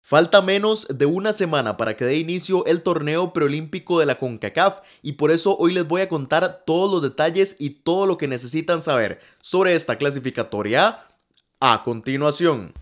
Falta menos de una semana para que dé inicio el torneo preolímpico de la CONCACAF y por eso hoy les voy a contar todos los detalles y todo lo que necesitan saber sobre esta clasificatoria a continuación.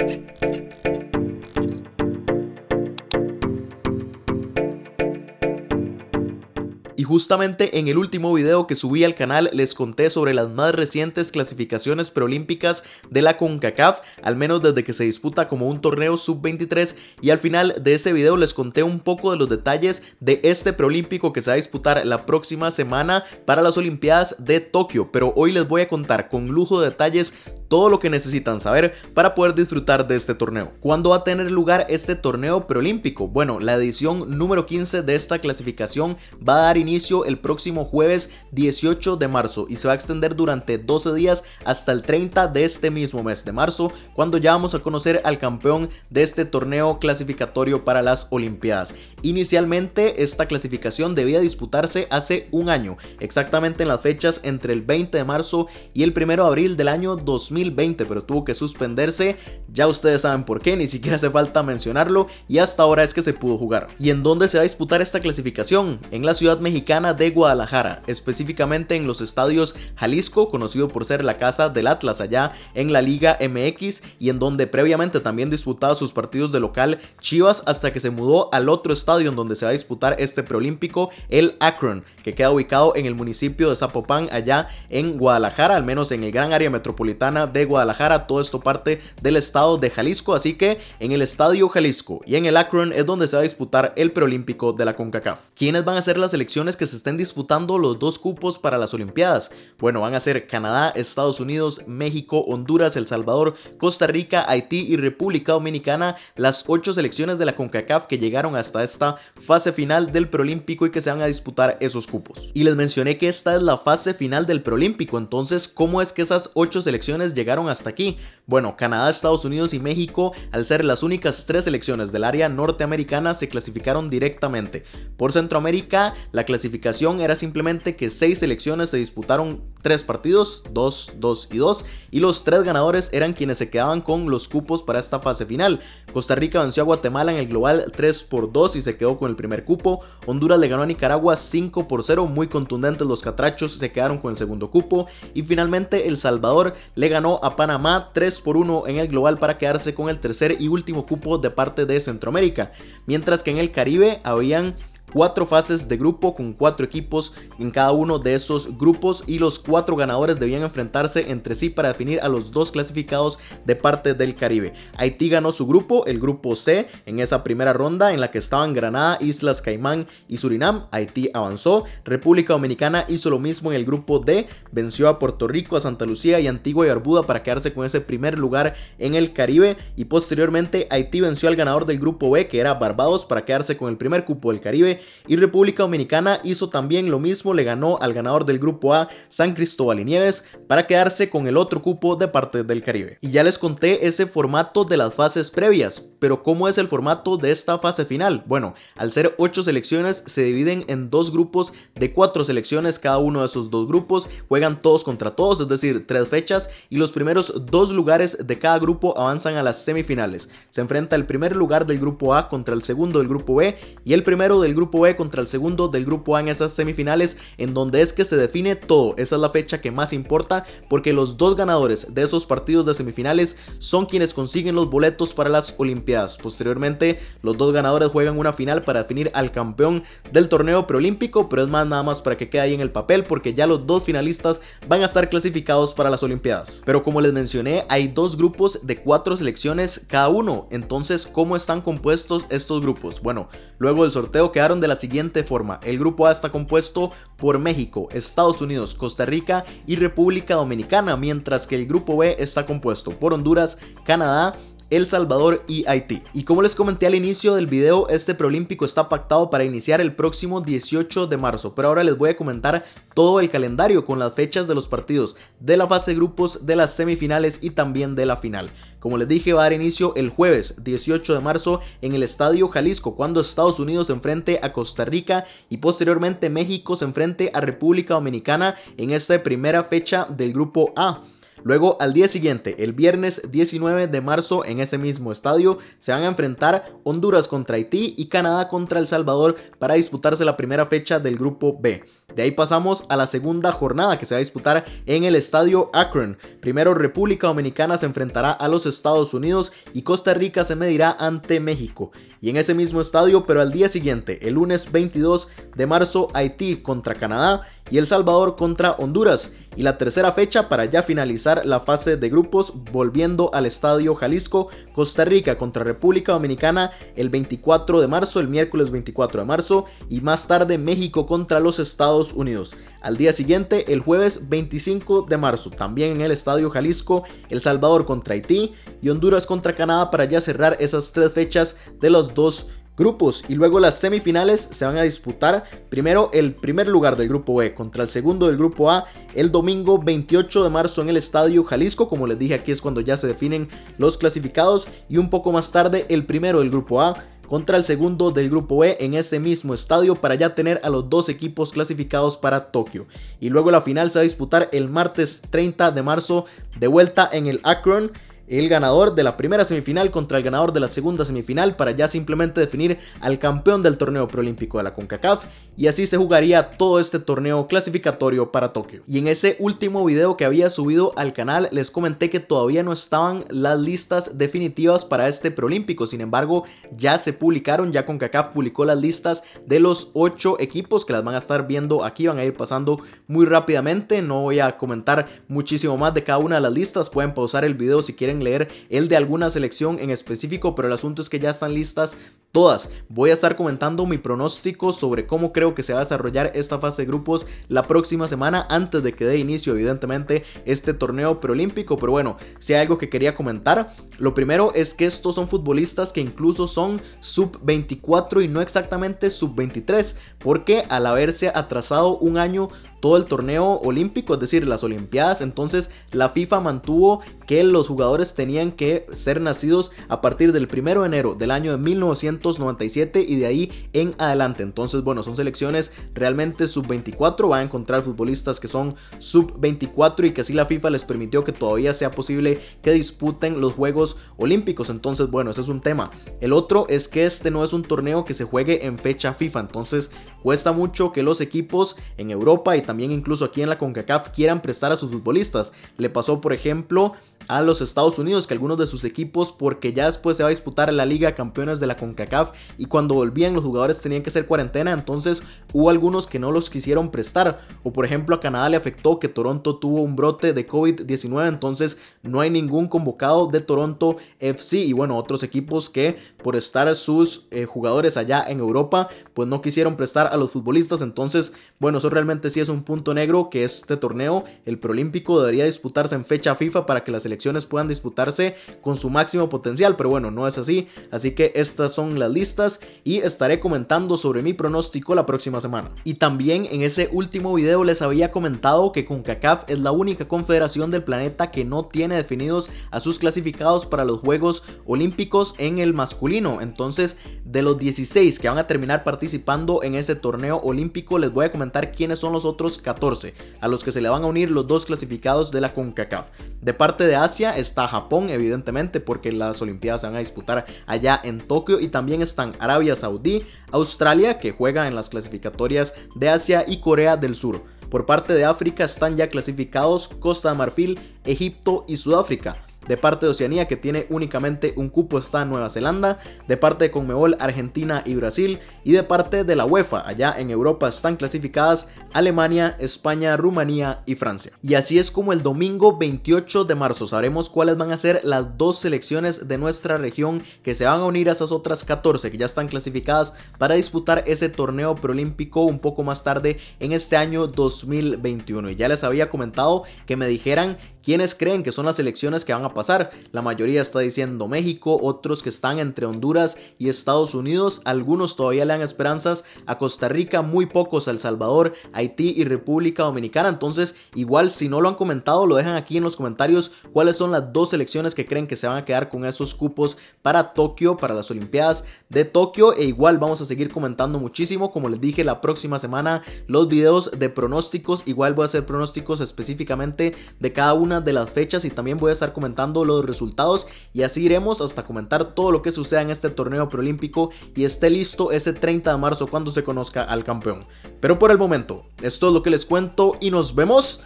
Y justamente en el último video que subí al canal les conté sobre las más recientes clasificaciones preolímpicas de la CONCACAF, al menos desde que se disputa como un torneo sub-23, y al final de ese video les conté un poco de los detalles de este preolímpico que se va a disputar la próxima semana para las Olimpiadas de Tokio, pero hoy les voy a contar con lujo de detalles todo lo que necesitan saber para poder disfrutar de este torneo. ¿Cuándo va a tener lugar este torneo preolímpico? Bueno, la edición número 15 de esta clasificación va a dar inicio el próximo jueves 18 de marzo y se va a extender durante 12 días hasta el 30 de este mismo mes de marzo, cuando ya vamos a conocer al campeón de este torneo clasificatorio para las Olimpiadas. Inicialmente esta clasificación debía disputarse hace un año, exactamente en las fechas entre el 20 de marzo y el 1 de abril del año 2020, pero tuvo que suspenderse. Ya ustedes saben por qué, ni siquiera hace falta mencionarlo, y hasta ahora es que se pudo jugar. ¿Y en dónde se va a disputar esta clasificación? En la ciudad mexicana de Guadalajara, específicamente en los estadios Jalisco, conocido por ser la casa del Atlas allá en la Liga MX, y en donde previamente también disputaba sus partidos de local Chivas, hasta que se mudó al otro estadio en donde se va a disputar este preolímpico, el Akron, que queda ubicado en el municipio de Zapopan allá en Guadalajara, al menos en el gran área metropolitana de Guadalajara. Todo esto parte del estado de Jalisco, así que en el estadio Jalisco y en el Akron es donde se va a disputar el preolímpico de la CONCACAF. ¿Quiénes van a ser las selecciones que se estén disputando los dos cupos para las Olimpiadas? Bueno, van a ser Canadá, Estados Unidos, México, Honduras, El Salvador, Costa Rica, Haití y República Dominicana, las 8 selecciones de la CONCACAF que llegaron hasta esta fase final del preolímpico y que se van a disputar esos cupos. Y les mencioné que esta es la fase final del preolímpico, entonces ¿cómo es que esas 8 selecciones llegaron hasta aquí? Bueno, Canadá, Estados Unidos y México, al ser las únicas 3 selecciones del área norteamericana, se clasificaron directamente. Por Centroamérica, la clasificación era simplemente que 6 selecciones se disputaron 3 partidos, 2, 2 y 2, y los 3 ganadores eran quienes se quedaban con los cupos para esta fase final. Costa Rica venció a Guatemala en el global 3-2 y se quedó con el primer cupo. Honduras le ganó a Nicaragua 5-0, muy contundentes los catrachos, se quedaron con el segundo cupo. Y finalmente El Salvador le ganó a Panamá 3-1 en el global para quedarse con el tercer y último cupo de parte de Centroamérica. Mientras que en el Caribe habían 4 fases de grupo con 4 equipos en cada uno de esos grupos y los 4 ganadores debían enfrentarse entre sí para definir a los 2 clasificados de parte del Caribe. Haití ganó su grupo, el grupo C, en esa primera ronda en la que estaban Granada, Islas Caimán y Surinam. Haití avanzó. República Dominicana hizo lo mismo en el grupo D, venció a Puerto Rico, a Santa Lucía y Antigua y Barbuda para quedarse con ese primer lugar en el Caribe, y posteriormente Haití venció al ganador del grupo B, que era Barbados, para quedarse con el primer cupo del Caribe. Y República Dominicana hizo también lo mismo, le ganó al ganador del grupo A, San Cristóbal y Nieves, para quedarse con el otro cupo de parte del Caribe. Y ya les conté ese formato de las fases previas, pero ¿cómo es el formato de esta fase final? Bueno, al ser 8 selecciones se dividen en 2 grupos de 4 selecciones, cada uno de esos 2 grupos juegan todos contra todos, es decir, 3 fechas, y los primeros 2 lugares de cada grupo avanzan a las semifinales. Se enfrenta el primer lugar del grupo A contra el segundo del grupo B y el primero del grupo B contra el segundo del grupo A en esas semifinales, en donde es que se define todo. Esa es la fecha que más importa, porque los 2 ganadores de esos partidos de semifinales son quienes consiguen los boletos para las Olimpiadas. Posteriormente, los 2 ganadores juegan una final para definir al campeón del torneo preolímpico, pero es más nada más para que quede ahí en el papel, porque ya los 2 finalistas van a estar clasificados para las Olimpiadas. Pero como les mencioné, hay 2 grupos de 4 selecciones cada uno. Entonces, ¿cómo están compuestos estos grupos? Bueno, luego del sorteo quedaron de la siguiente forma. El grupo A está compuesto por México, Estados Unidos, Costa Rica y República Dominicana, mientras que el grupo B está compuesto por Honduras, Canadá, El Salvador y Haití. Y como les comenté al inicio del video, este preolímpico está pactado para iniciar el próximo 18 de marzo, pero ahora les voy a comentar todo el calendario con las fechas de los partidos de la fase de grupos, de las semifinales y también de la final. Como les dije, va a dar inicio el jueves 18 de marzo en el Estadio Jalisco, cuando Estados Unidos se enfrente a Costa Rica y posteriormente México se enfrente a República Dominicana en esta primera fecha del grupo A. Luego al día siguiente, el viernes 19 de marzo, en ese mismo estadio se van a enfrentar Honduras contra Haití y Canadá contra El Salvador para disputarse la primera fecha del grupo B. De ahí pasamos a la segunda jornada que se va a disputar en el estadio Akron. Primero República Dominicana se enfrentará a los Estados Unidos y Costa Rica se medirá ante México. Y en ese mismo estadio, pero al día siguiente, el lunes 22 de marzo, Haití contra Canadá y El Salvador contra Honduras. Y la tercera fecha para ya finalizar la fase de grupos, volviendo al estadio Jalisco, Costa Rica contra República Dominicana el 24 de marzo, el miércoles 24 de marzo, y más tarde México contra los Estados Unidos. Al día siguiente, el jueves 25 de marzo, también en el estadio Jalisco, El Salvador contra Haití y Honduras contra Canadá para ya cerrar esas tres fechas de los dos grupos. Y luego las semifinales se van a disputar primero el primer lugar del grupo B contra el segundo del grupo A el domingo 28 de marzo en el estadio Jalisco. Como les dije, aquí es cuando ya se definen los clasificados, y un poco más tarde el primero del grupo A contra el segundo del grupo B en ese mismo estadio para ya tener a los dos equipos clasificados para Tokio. Y luego la final se va a disputar el martes 30 de marzo de vuelta en el Akron. El ganador de la primera semifinal contra el ganador de la segunda semifinal para ya simplemente definir al campeón del torneo preolímpico de la CONCACAF, y así se jugaría todo este torneo clasificatorio para Tokio. Y en ese último video que había subido al canal les comenté que todavía no estaban las listas definitivas para este preolímpico. Sin embargo, ya se publicaron, ya CONCACAF publicó las listas de los 8 equipos que las van a estar viendo aquí, van a ir pasando muy rápidamente. No voy a comentar muchísimo más de cada una de las listas, pueden pausar el video si quieren leer el de alguna selección en específico, pero el asunto es que ya están listas todas. Voy a estar comentando mi pronóstico sobre cómo creo que se va a desarrollar esta fase de grupos la próxima semana, antes de que dé inicio evidentemente este torneo preolímpico. Pero bueno, si hay algo que quería comentar, lo primero es que estos son futbolistas que incluso son sub-24 y no exactamente sub-23, porque al haberse atrasado un año todo el torneo olímpico, es decir, las olimpiadas, entonces la FIFA mantuvo que los jugadores tenían que ser nacidos a partir del 1 de enero del año de 1997 y de ahí en adelante. Entonces, bueno, son selecciones realmente sub-24, van a encontrar futbolistas que son sub-24 y que así la FIFA les permitió que todavía sea posible que disputen los Juegos Olímpicos. Entonces, bueno, ese es un tema. El otro es que este no es un torneo que se juegue en fecha FIFA, entonces cuesta mucho que los equipos en Europa y también incluso aquí en la CONCACAF quieran prestar a sus futbolistas. Le pasó, por ejemplo, a los Estados Unidos, que algunos de sus equipos, porque ya después se va a disputar la Liga Campeones de la CONCACAF y cuando volvían los jugadores tenían que hacer cuarentena, entonces hubo algunos que no los quisieron prestar. O por ejemplo a Canadá le afectó que Toronto tuvo un brote de COVID-19, entonces no hay ningún convocado de Toronto FC. Y bueno, otros equipos que por estar sus jugadores allá en Europa pues no quisieron prestar a los futbolistas. Entonces bueno, eso realmente sí es un punto negro, que este torneo, el preolímpico, debería disputarse en fecha FIFA para que las selecciones puedan disputarse con su máximo potencial, pero bueno, no es así. Así que estas son las listas y estaré comentando sobre mi pronóstico la próxima semana. Y también en ese último video les había comentado que CONCACAF es la única confederación del planeta que no tiene definidos a sus clasificados para los Juegos Olímpicos en el masculino. Entonces, de los 16 que van a terminar participando en ese torneo olímpico, les voy a comentar quiénes son los otros 14 a los que se le van a unir los dos clasificados de la CONCACAF. De parte de Asia está Japón, evidentemente, porque las olimpiadas se van a disputar allá en Tokio, y también están Arabia Saudí, Australia, que juega en las clasificatorias de Asia, y Corea del Sur. Por parte de África están ya clasificados Costa de Marfil, Egipto y Sudáfrica. De parte de Oceanía, que tiene únicamente un cupo, está Nueva Zelanda. De parte de Conmebol, Argentina y Brasil. Y de parte de la UEFA, allá en Europa están clasificadas Alemania, España, Rumanía y Francia. Y así es como el domingo 28 de marzo sabremos cuáles van a ser las dos selecciones de nuestra región que se van a unir a esas otras 14 que ya están clasificadas para disputar ese torneo preolímpico un poco más tarde en este año 2021. Y ya les había comentado que me dijeran quiénes creen que son las selecciones que van a pasar. La mayoría está diciendo México, otros que están entre Honduras y Estados Unidos, algunos todavía le dan esperanzas a Costa Rica, muy pocos a El Salvador, Haití y República Dominicana. Entonces igual, si no lo han comentado, lo dejan aquí en los comentarios cuáles son las dos selecciones que creen que se van a quedar con esos cupos para Tokio, para las Olimpiadas de Tokio. E igual vamos a seguir comentando muchísimo, como les dije, la próxima semana los videos de pronósticos, igual voy a hacer pronósticos específicamente de cada una de las fechas y también voy a estar comentando los resultados, y así iremos hasta comentar todo lo que suceda en este torneo preolímpico y esté listo ese 30 de marzo cuando se conozca al campeón. Pero por el momento, esto es lo que les cuento y nos vemos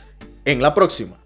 en la próxima.